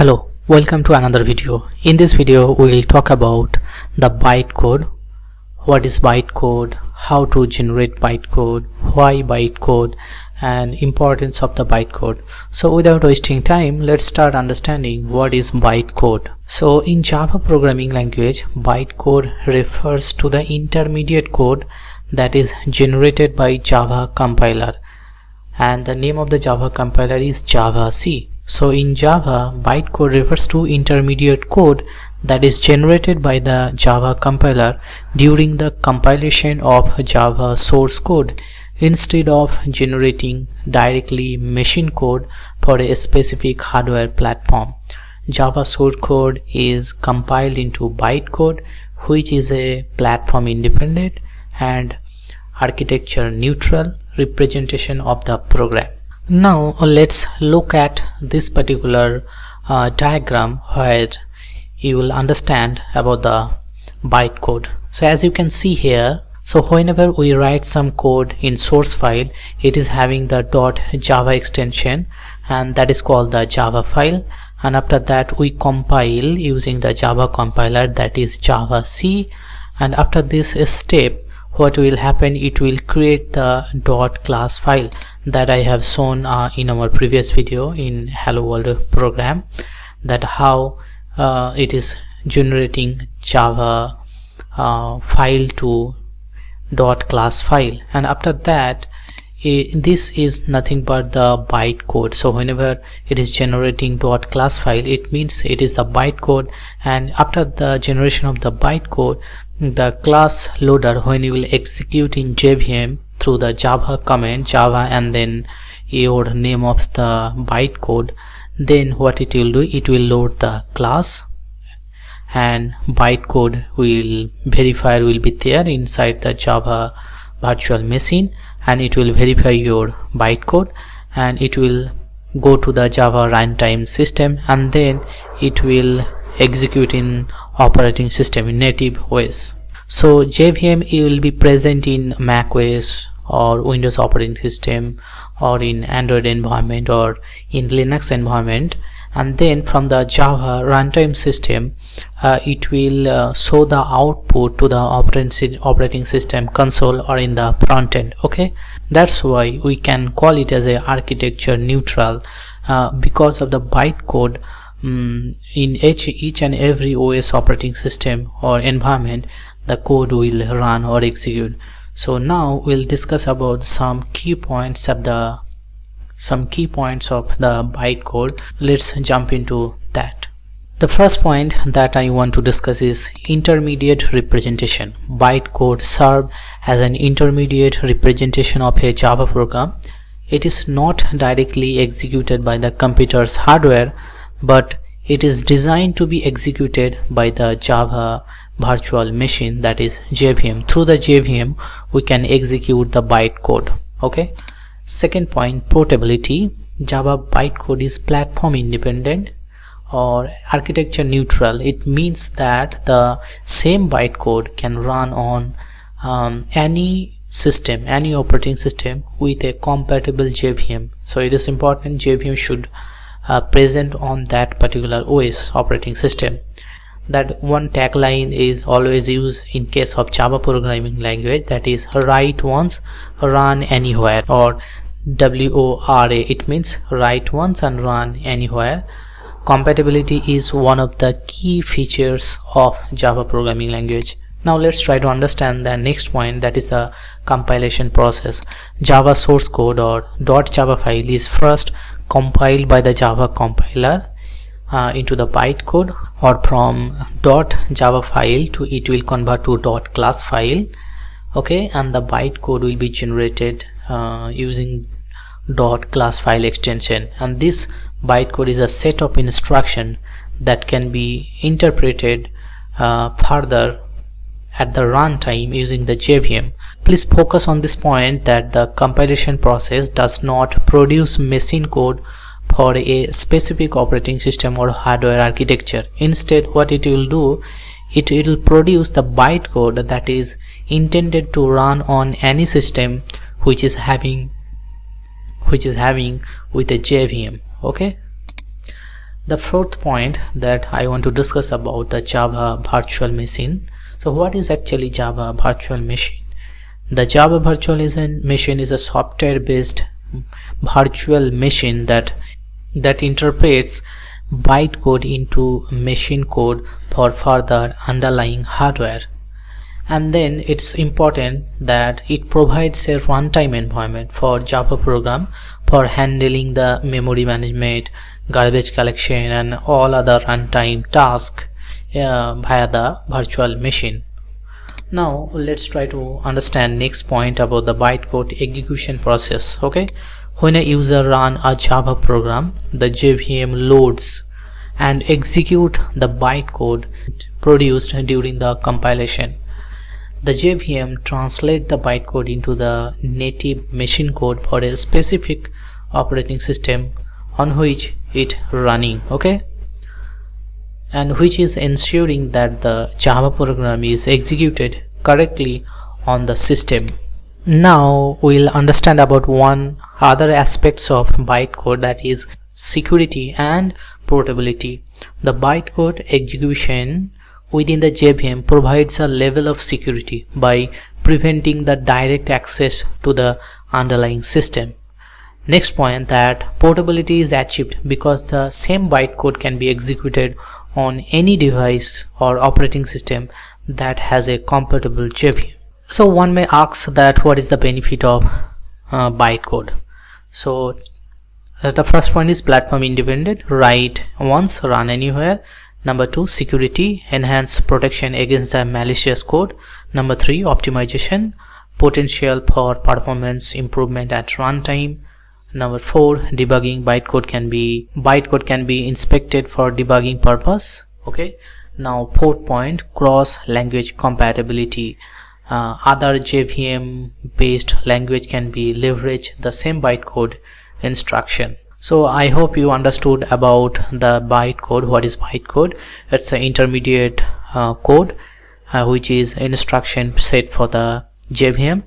Hello, welcome to another video. In this video we will talk about the bytecode. What is bytecode, how to generate bytecode, why bytecode, and importance of the bytecode. So without wasting time, let's start understanding what is bytecode. So in Java programming language, bytecode refers to the intermediate code that is generated by Java compiler, and the name of the Java compiler is javac. So in Java, bytecode refers to intermediate code that is generated by the Java compiler during the compilation of Java source code, instead of generating directly machine code for a specific hardware platform. Java source code is compiled into bytecode, which is a platform independent and architecture neutral representation of the program. Now let's look at this particular diagram where you will understand about the bytecode. So as you can see here, so whenever we write some code in source file, it is having the .java extension, and that is called the Java file, and after that we compile using the Java compiler, that is javac, and after this step what will happen, it will create the .class file that I have shown in our previous video in Hello World program, that how it is generating Java file to .class file, and after that this is nothing but the bytecode. So whenever it is generating .class file, it means it is the bytecode, and after the generation of the bytecode, the class loader, when you will execute in JVM through the Java command, Java and then your name of the bytecode, then what it will do, it will load the class, and bytecode will verifier will be there inside the Java virtual machine, and it will verify your bytecode, and it will go to the Java runtime system, and then it will execute in operating system in native OS. So JVM will be present in Mac OS or Windows operating system, or in Android environment, or in Linux environment, and then from the Java runtime system it will show the output to the operating system console or in the front end. Okay, that's why we can call it as a architecture neutral, because of the bytecode. In each and every OS operating system or environment, the code will run or execute. So now we'll discuss about some key points of the bytecode. Let's jump into that. The first point that I want to discuss is intermediate representation. Bytecode serves as an intermediate representation of a Java program. It is not directly executed by the computer's hardware, but it is designed to be executed by the Java virtual machine, that is JVM. Through the JVM we can execute the bytecode. Okay. Second point, portability. Java bytecode is platform independent or architecture neutral. It means that the same bytecode can run on any system, any operating system with a compatible JVM. So it is important JVM should present on that particular OS operating system. That one tagline is always used in case of Java programming language, that is write once, run anywhere, or WORA. It means write once and run anywhere. Compatibility is one of the key features of Java programming language. Now let's try to understand the next point, that is the compilation process. Java source code or .java file is first compiled by the Java compiler into the bytecode, or from .java file to it will convert to .class file. Okay, and the bytecode will be generated using .class file extension, and this bytecode is a set of instruction that can be interpreted further at the runtime using the JVM. Please focus on this point, that the compilation process does not produce machine code for a specific operating system or hardware architecture. Instead, what it will do, it will produce the bytecode that is intended to run on any system which is having with a JVM. Okay, The fourth point that I want to discuss about the Java virtual machine. So what is actually Java virtual machine? The Java virtual machine is a software based virtual machine that interprets bytecode into machine code for further underlying hardware. And then it's important that it provides a runtime environment for Java program for handling the memory management, garbage collection, and all other runtime tasks via the virtual machine. Now let's try to understand next point about the bytecode execution process. Okay, when a user run a Java program, the JVM loads and execute the bytecode produced during the compilation. The JVM translates the bytecode into the native machine code for a specific operating system on which it running. Okay, and which is ensuring that the Java program is executed correctly on the system. Now we'll understand about one other aspects of bytecode, that is security and portability. The bytecode execution within the JVM provides a level of security by preventing the direct access to the underlying system. Next point, that portability is achieved because the same bytecode can be executed on any device or operating system that has a compatible JVM. So one may ask that what is the benefit of bytecode? So the first one is platform independent, write once, run anywhere. Number 2, security, enhanced protection against the malicious code. Number 3, optimization, potential for performance improvement at runtime. Number 4, debugging, bytecode can be inspected for debugging purpose. Okay, now fourth point, cross language compatibility. Other JVM based language can be leveraged the same bytecode instruction. So I hope you understood about the bytecode. What is bytecode? It's an intermediate code which is instruction set for the JVM,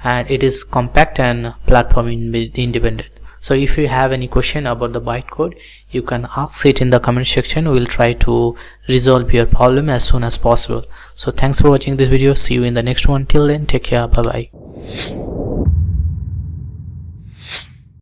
and it is compact and platform independent. So if you have any question about the bytecode, you can ask it in the comment section. We will try to resolve your problem as soon as possible. So thanks for watching this video. See you in the next one. Till then, take care. Bye bye.